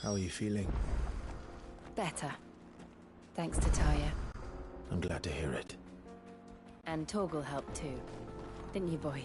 How are you feeling? Better. Thanks to Taya. I'm glad to hear it. And Torgal helped too. Didn't you, boy?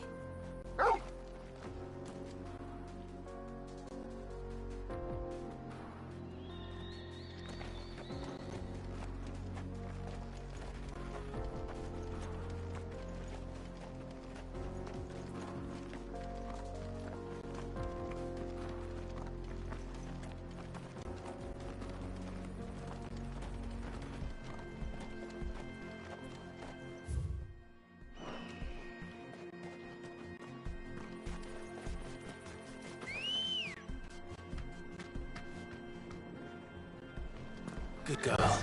Good girl.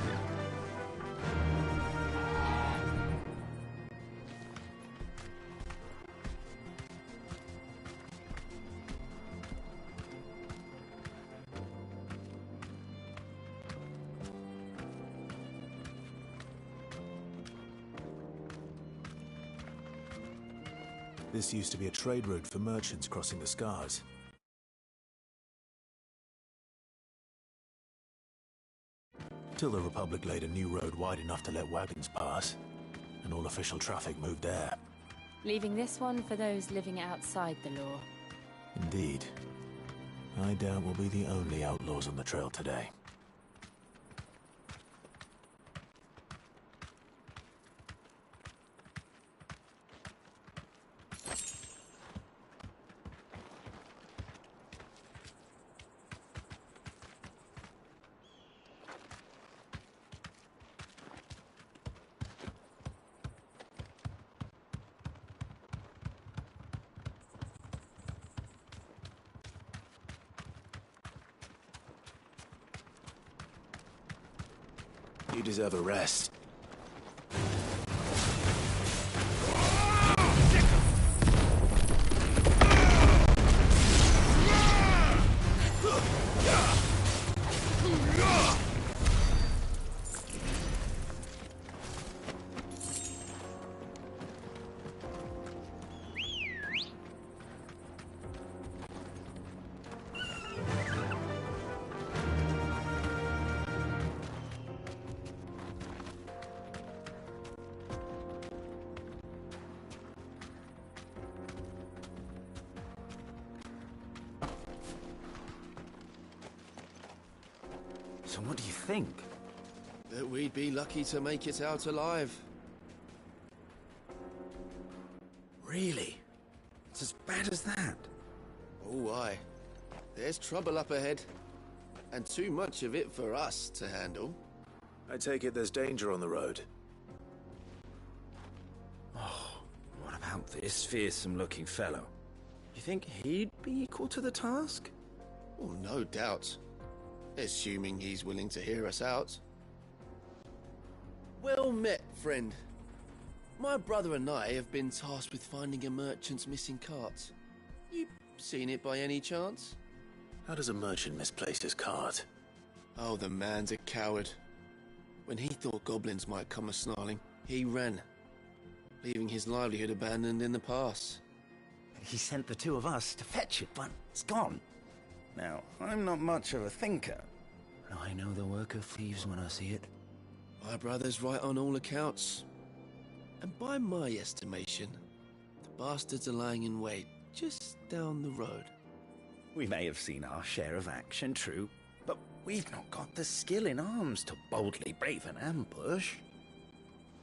This used to be a trade route for merchants crossing the Scars. Till the Republic laid a new road wide enough to let wagons pass, and all official traffic moved there. Leaving this one for those living outside the law. Indeed. I doubt we'll be the only outlaws on the trail today. You deserve a rest. So what do you think? That we'd be lucky to make it out alive. Really? It's as bad as that? Oh, aye. There's trouble up ahead. And too much of it for us to handle. I take it there's danger on the road. Oh, what about this fearsome-looking fellow? You think he'd be equal to the task? Oh, no doubt. Assuming he's willing to hear us out. Well met, friend. My brother and I have been tasked with finding a merchant's missing cart. You seen it by any chance? How does a merchant misplace his cart? Oh, the man's a coward. When he thought goblins might come a-snarling, he ran, leaving his livelihood abandoned in the pass. He sent the two of us to fetch it, but it's gone. Now, I'm not much of a thinker, but I know the work of thieves when I see it. My brother's right on all accounts. And by my estimation, the bastards are lying in wait just down the road. We may have seen our share of action, true, but we've not got the skill in arms to boldly brave an ambush.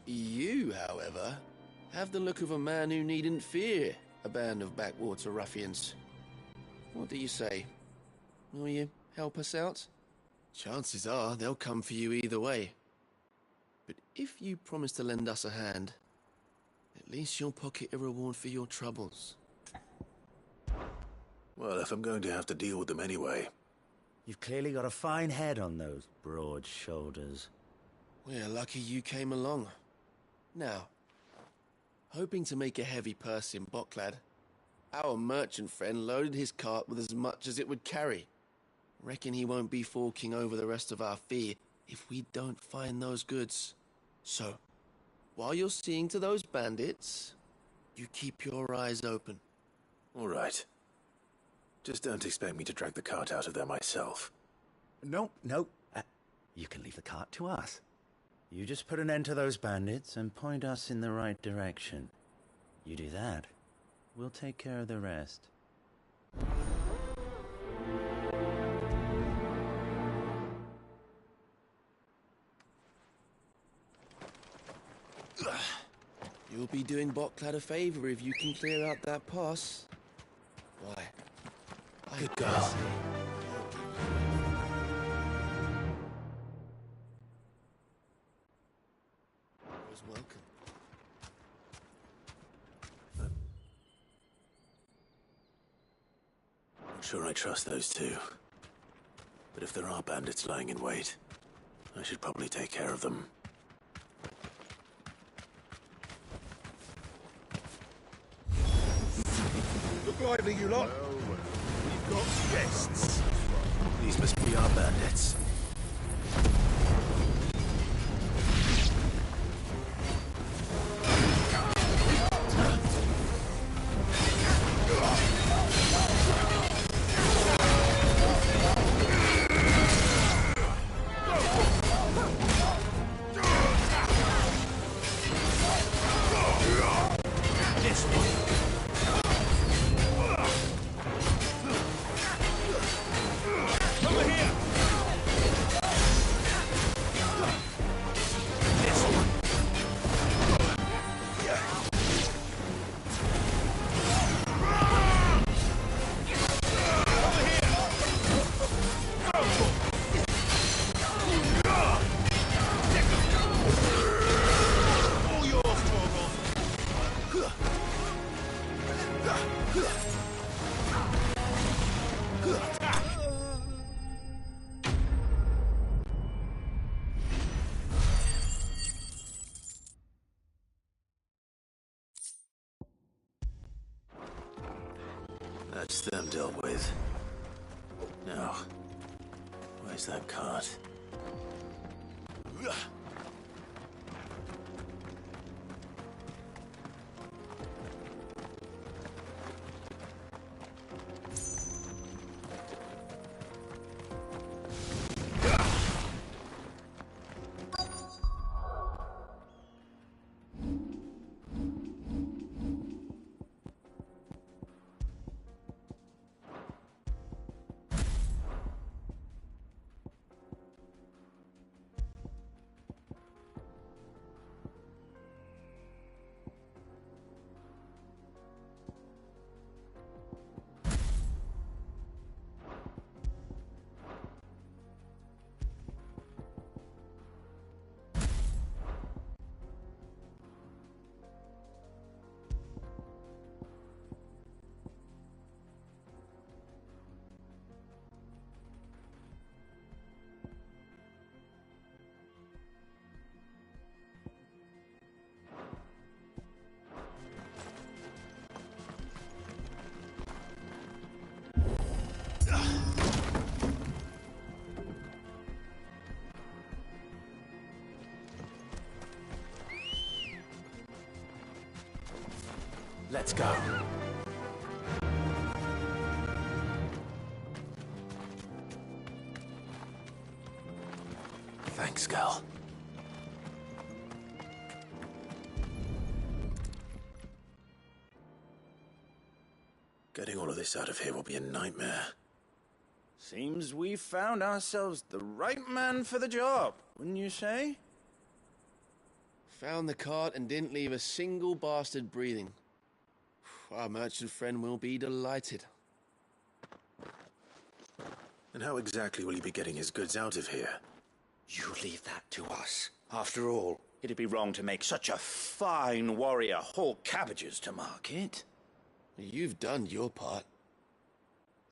You, however, have the look of a man who needn't fear a band of backwater ruffians. What do you say? Will you help us out? Chances are they'll come for you either way. But if you promise to lend us a hand, at least you'll pocket a reward for your troubles. Well, if I'm going to have to deal with them anyway. You've clearly got a fine head on those broad shoulders. We're lucky you came along. Now, hoping to make a heavy purse in Bocklad, our merchant friend loaded his cart with as much as it would carry. Reckon he won't be forking over the rest of our fee if we don't find those goods. So, while you're seeing to those bandits, you keep your eyes open. All right. Just don't expect me to drag the cart out of there myself. No. You can leave the cart to us. You just put an end to those bandits and point us in the right direction. You do that, we'll take care of the rest. You'll be doing Botclad a favor if you can clear out that pass. Why? Good girl. Always welcome. I'm sure I trust those two. But if there are bandits lying in wait, I should probably take care of them. Look lively, you lot. We've got guests. These must be our bandits. That's them dealt with. Now, where's that cart? Let's go. Thanks, girl. Getting all of this out of here will be a nightmare. Seems we found ourselves the right man for the job, wouldn't you say? Found the cart and didn't leave a single bastard breathing. Our merchant friend will be delighted. And how exactly will he be getting his goods out of here? You leave that to us. After all, it'd be wrong to make such a fine warrior haul cabbages to market. You've done your part.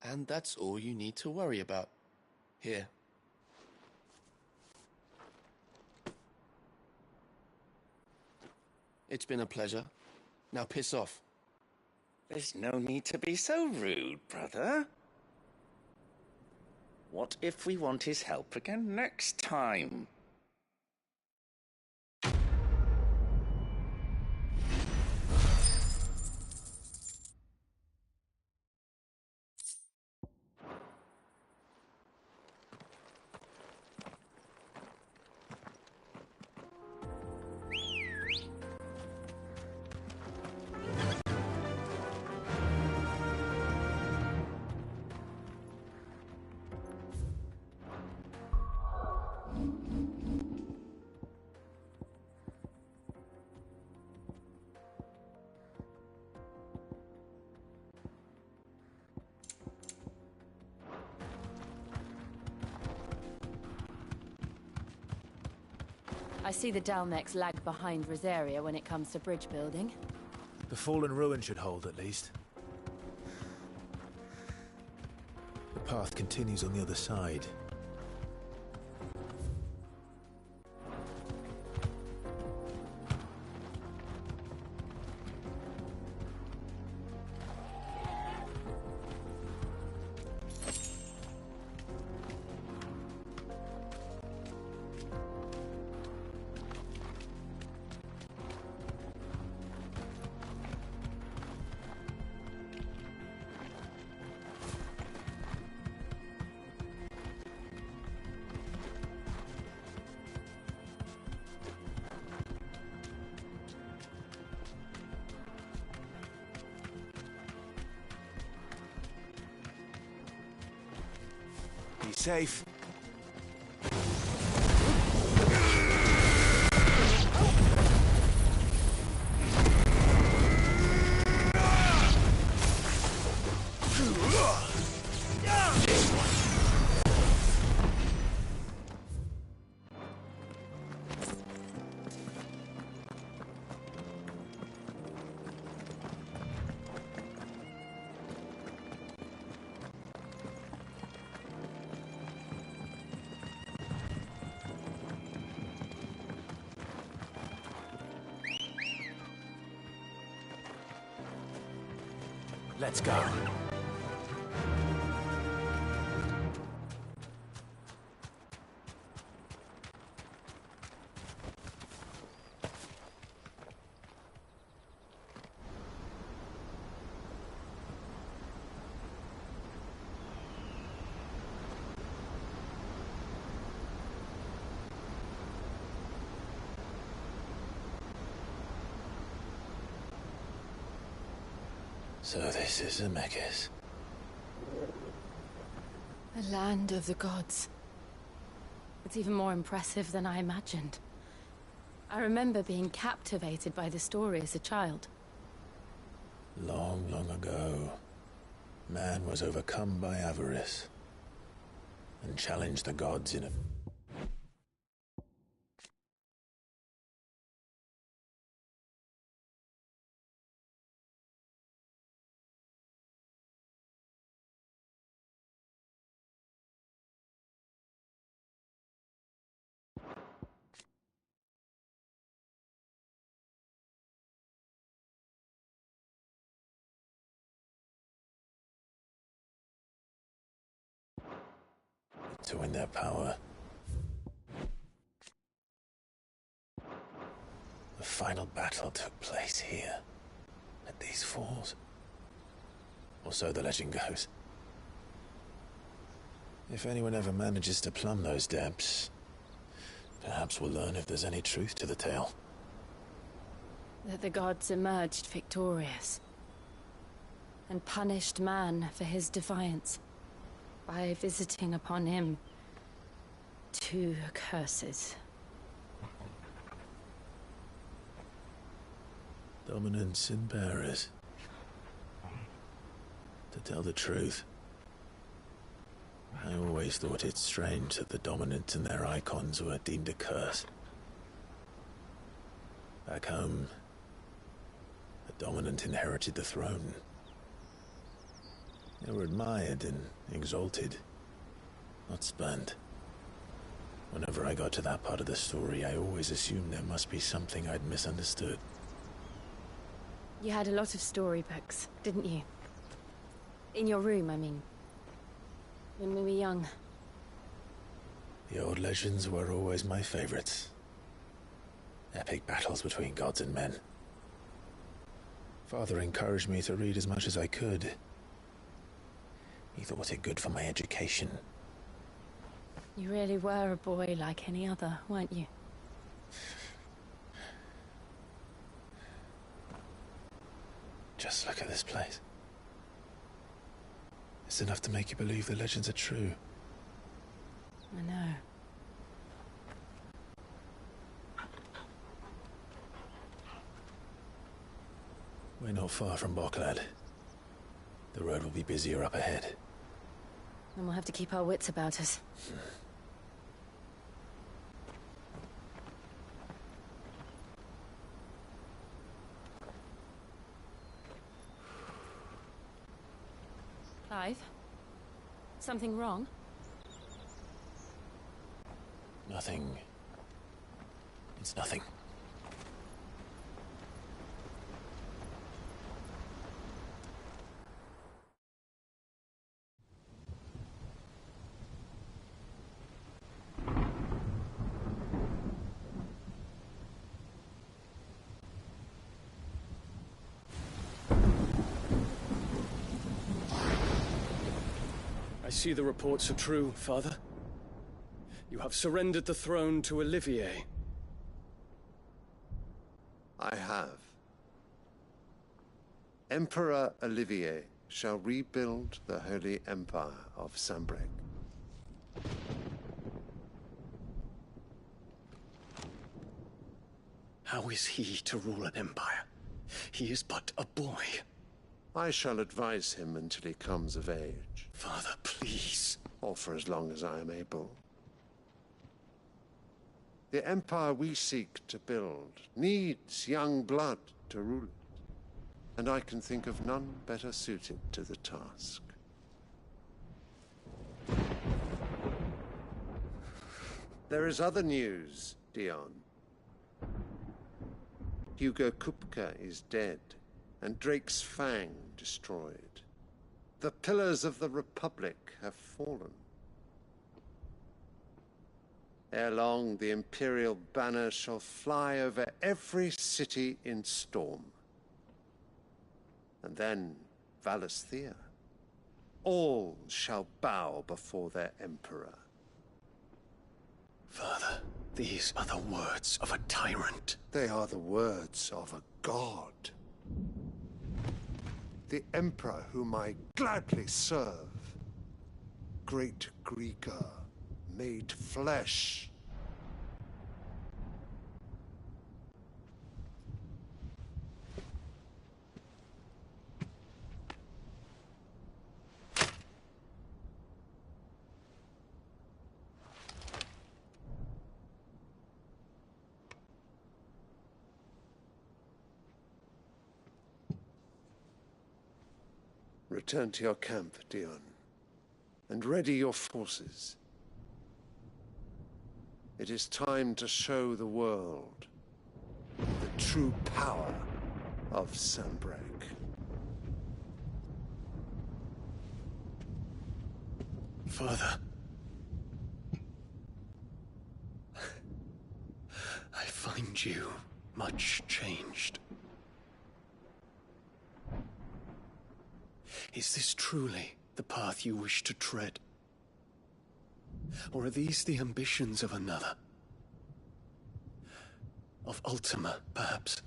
And that's all you need to worry about. Here. It's been a pleasure. Now piss off. There's no need to be so rude, brother. What if we want his help again next time? I see the Dalmex lag behind Rosaria when it comes to bridge building. The fallen ruin should hold, at least. The path continues on the other side. Be safe. Let's go. So this is Zemeckis. The land of the gods. It's even more impressive than I imagined. I remember being captivated by the story as a child. Long, long ago, man was overcome by avarice and challenged the gods in a... to win their power. The final battle took place here, at these falls. Or so the legend goes. If anyone ever manages to plumb those depths, perhaps we'll learn if there's any truth to the tale. That the gods emerged victorious and punished man for his defiance by visiting upon him 2 curses. Dominants and bearers. To tell the truth, I always thought it strange that the dominant and their icons were deemed a curse. Back home, the dominant inherited the throne. They were admired and exalted, not spurned. Whenever I got to that part of the story, I always assumed there must be something I'd misunderstood. You had a lot of storybooks, didn't you? In your room, I mean. When we were young. The old legends were always my favorites. Epic battles between gods and men. Father encouraged me to read as much as I could. He thought it good for my education. You really were a boy like any other, weren't you? Just look at this place. It's enough to make you believe the legends are true. I know. We're not far from Boklad. The road will be busier up ahead. And we'll have to keep our wits about us. Something wrong? Nothing. It's nothing. I see the reports are true, Father. You have surrendered the throne to Olivier. I have. Emperor Olivier shall rebuild the Holy Empire of Sanbreque. How is he to rule an empire? He is but a boy. I shall advise him until he comes of age. Father, please. Or for as long as I am able. The empire we seek to build needs young blood to rule it, and I can think of none better suited to the task. There is other news, Dion. Hugo Kupka is dead, and Drake's Fang destroyed. The pillars of the Republic have fallen. Ere long, the Imperial banner shall fly over every city in Storm. And then, Valisthea. All shall bow before their Emperor. Father, these are the words of a tyrant. They are the words of a god. The Emperor whom I gladly serve. Great Greeker, made flesh. Return to your camp, Dion, and ready your forces. It is time to show the world the true power of Sanbreque. Father. I find you much changed. Is this truly the path you wish to tread? Or are these the ambitions of another? Of Ultima, perhaps?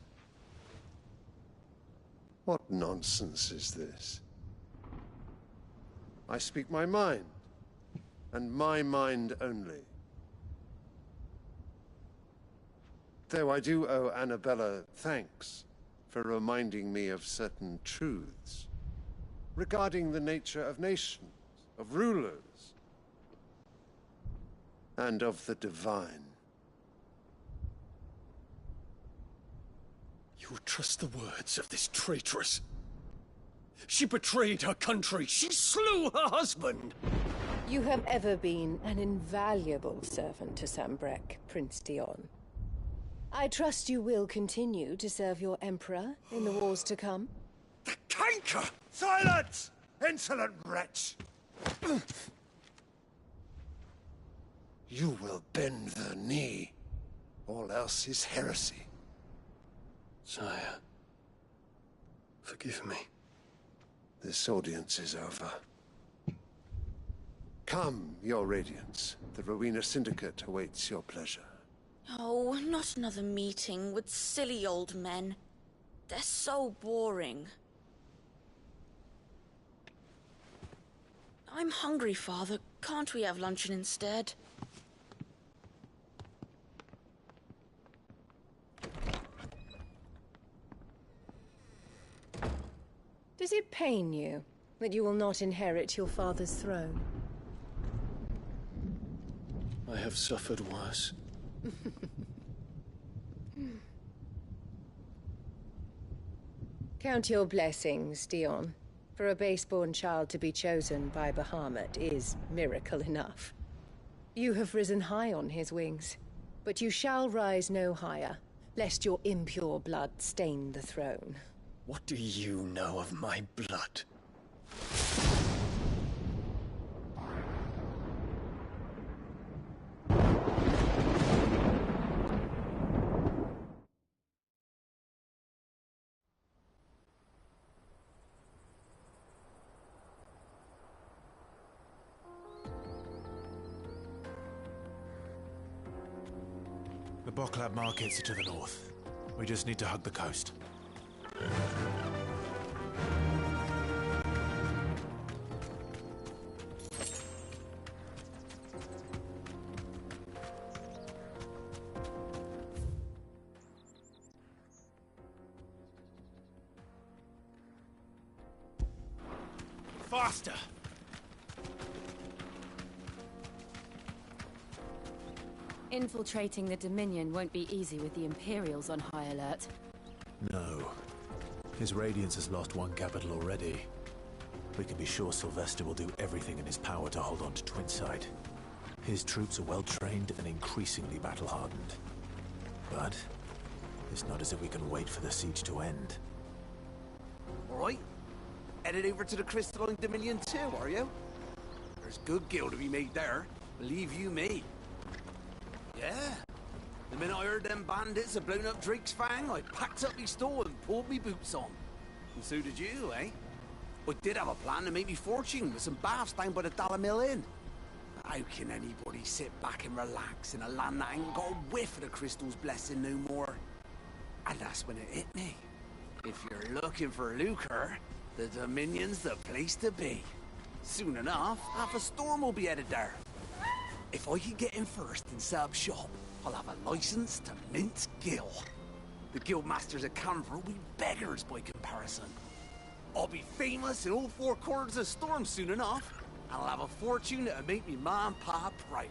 What nonsense is this? I speak my mind, and my mind only. Though I do owe Annabella thanks for reminding me of certain truths regarding the nature of nations, of rulers, and of the divine. You would trust the words of this traitress? She betrayed her country. She slew her husband. You have ever been an invaluable servant to Sanbreque, Prince Dion. I trust you will continue to serve your Emperor in the wars to come. The canker! Silence! Insolent wretch! You will bend the knee. All else is heresy. Sire, forgive me. This audience is over. Come, your Radiance. The Rowena Syndicate awaits your pleasure. Oh, not another meeting with silly old men. They're so boring. I'm hungry, Father. Can't we have luncheon instead? Does it pain you that you will not inherit your father's throne? I have suffered worse. Count your blessings, Dion. For a base-born child to be chosen by Bahamut is miracle enough. You have risen high on his wings, but you shall rise no higher, lest your impure blood stain the throne. What do you know of my blood? The Boklab markets are to the north. We just need to hug the coast. Faster! Infiltrating the Dominion won't be easy with the Imperials on high alert. No. His Radiance has lost one capital already. We can be sure Sylvester will do everything in his power to hold on to Twinside. His troops are well-trained and increasingly battle-hardened. But it's not as if we can wait for the siege to end. Alright. Headed over to the Crystalline Dominion too, are you? There's good gil to be made there, believe you me. Yeah. The minute I heard them bandits had blown up Drake's Fang, I packed up me store and pulled me boots on. And so did you, eh? I did have a plan to make me fortune with some baths down by the Dalamil Inn. How can anybody sit back and relax in a land that ain't got a whiff of the crystal's blessing no more? And that's when it hit me. If you're looking for lucre, the Dominion's the place to be. Soon enough, half a storm will be headed there. If I can get in first and set up shop, I'll have a license to mint gil. The guildmasters at Camphor will be beggars by comparison. I'll be famous in all four corners of Storm soon enough, and I'll have a fortune that'll make me ma and pa proud.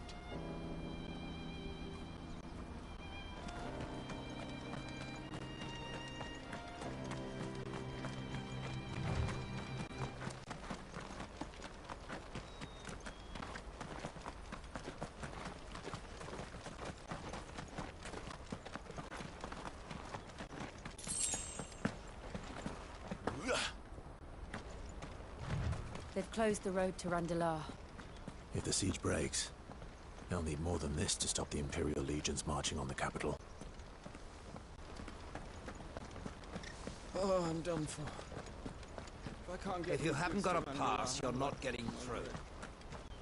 They've closed the road to Randalar. If the siege breaks, they'll need more than this to stop the Imperial legions marching on the capital. Oh, I'm done for. If I can't get If you haven't got a pass, you're not getting through.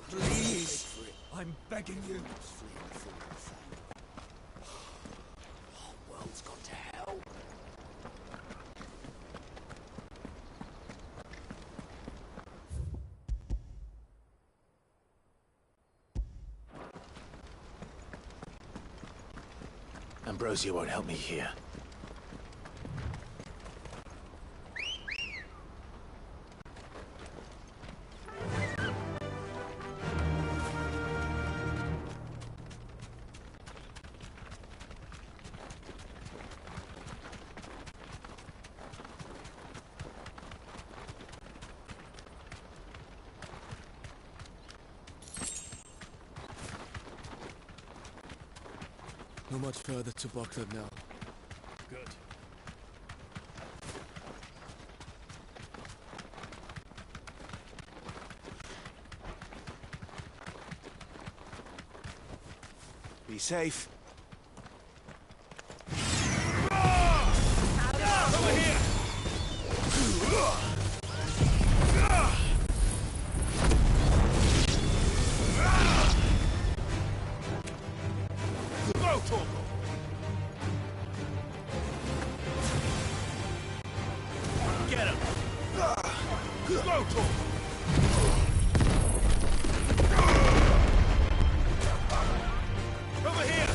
Please! I'm begging you. World's gone to hell. Ambrosia won't help me here. Not much further to Boklab now. Good. Be safe. Over here! Get him! Go, over here!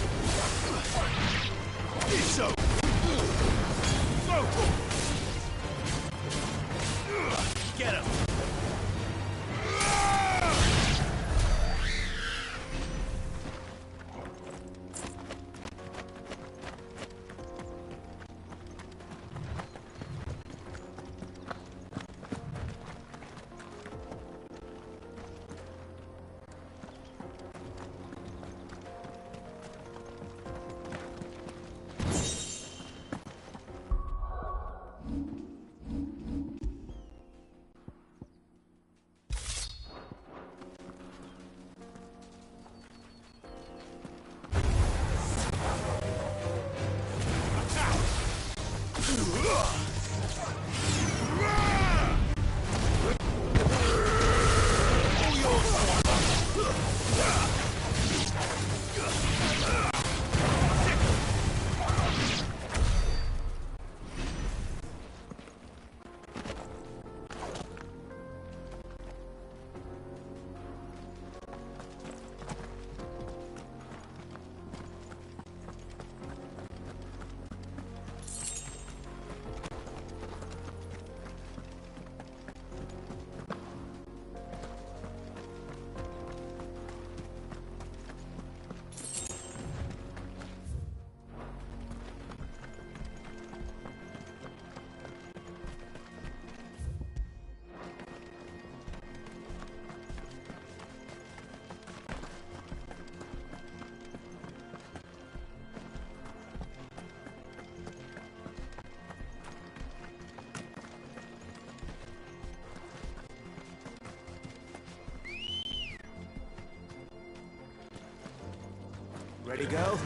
Ready, girl?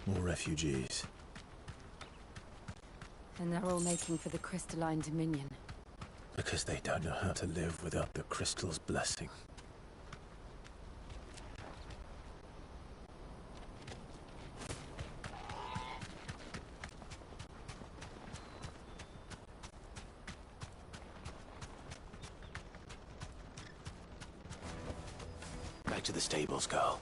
More refugees. And they're all making for the crystalline dominion. Because they don't know how to live without the crystal's blessing. Back to the stables, girl.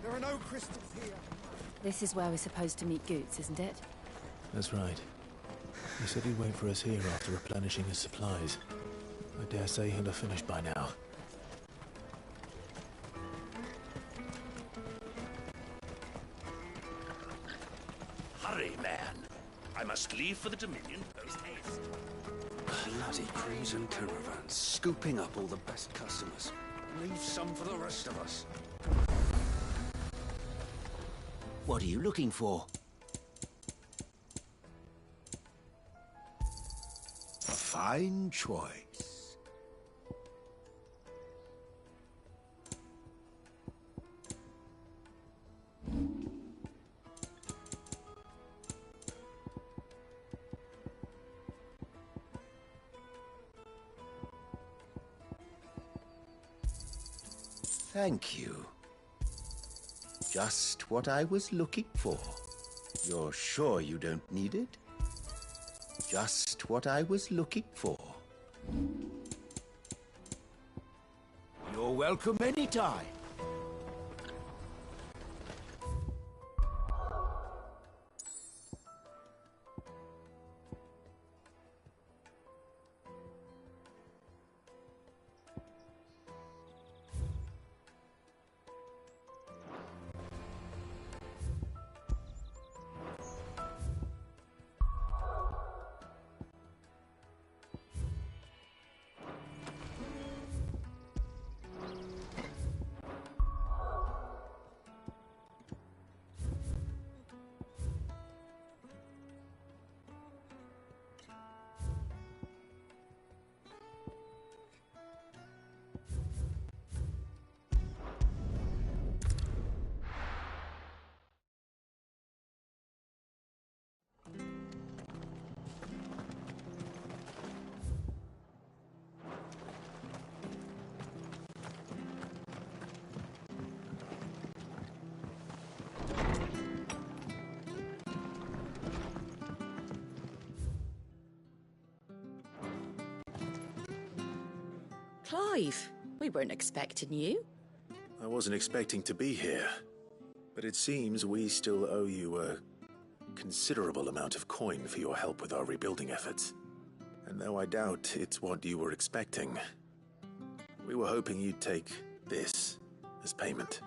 There are no crystals here. This is where we're supposed to meet Goots, isn't it? That's right. He said he'd wait for us here after replenishing his supplies. I dare say he'll have finished by now. Hurry, man. I must leave for the Dominion post haste. Bloody crews and caravans, scooping up all the best customers. Leave some for the rest of us. What are you looking for? A fine choice. Thank you. Just what I was looking for. You're sure you don't need it? Just what I was looking for. You're welcome anytime. Clive, we weren't expecting you. I wasn't expecting to be here, but it seems we still owe you a considerable amount of coin for your help with our rebuilding efforts. And though I doubt it's what you were expecting, we were hoping you'd take this as payment.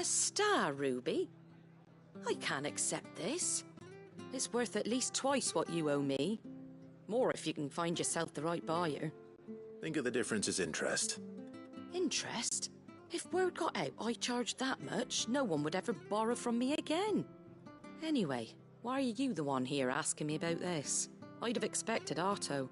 A star ruby? I can't accept this. It's worth at least twice what you owe me. More if you can find yourself the right buyer. Think of the difference as interest. Interest? If word got out I charged that much, no one would ever borrow from me again. Anyway, why are you the one here asking me about this? I'd have expected Otto.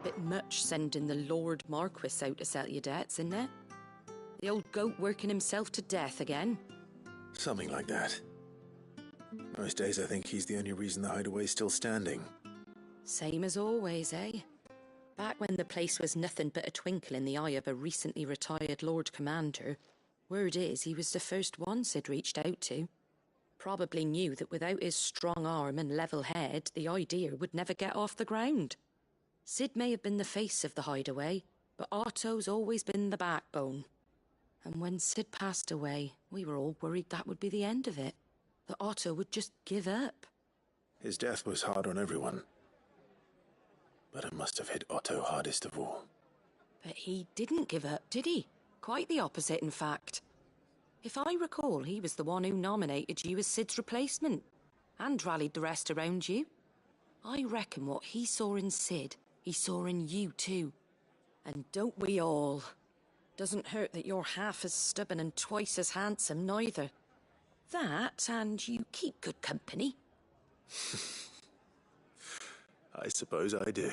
Bit much sending the Lord Marquis out to settle your debts, isn't it? The old goat working himself to death again. Something like that. Most days I think he's the only reason the hideaway's still standing. Same as always, eh? Back when the place was nothing but a twinkle in the eye of a recently retired Lord Commander, word is he was the first one Sid reached out to. Probably knew that without his strong arm and level head, the idea would never get off the ground. Sid may have been the face of the hideaway, but Otto's always been the backbone. And when Sid passed away, we were all worried that would be the end of it. That Otto would just give up. His death was hard on everyone. But it must have hit Otto hardest of all. But he didn't give up, did he? Quite the opposite, in fact. If I recall, he was the one who nominated you as Sid's replacement, and rallied the rest around you. I reckon what he saw in Sid, he saw in you too. And don't we all? Doesn't hurt that you're half as stubborn and twice as handsome, neither. That, and you keep good company. I suppose I do.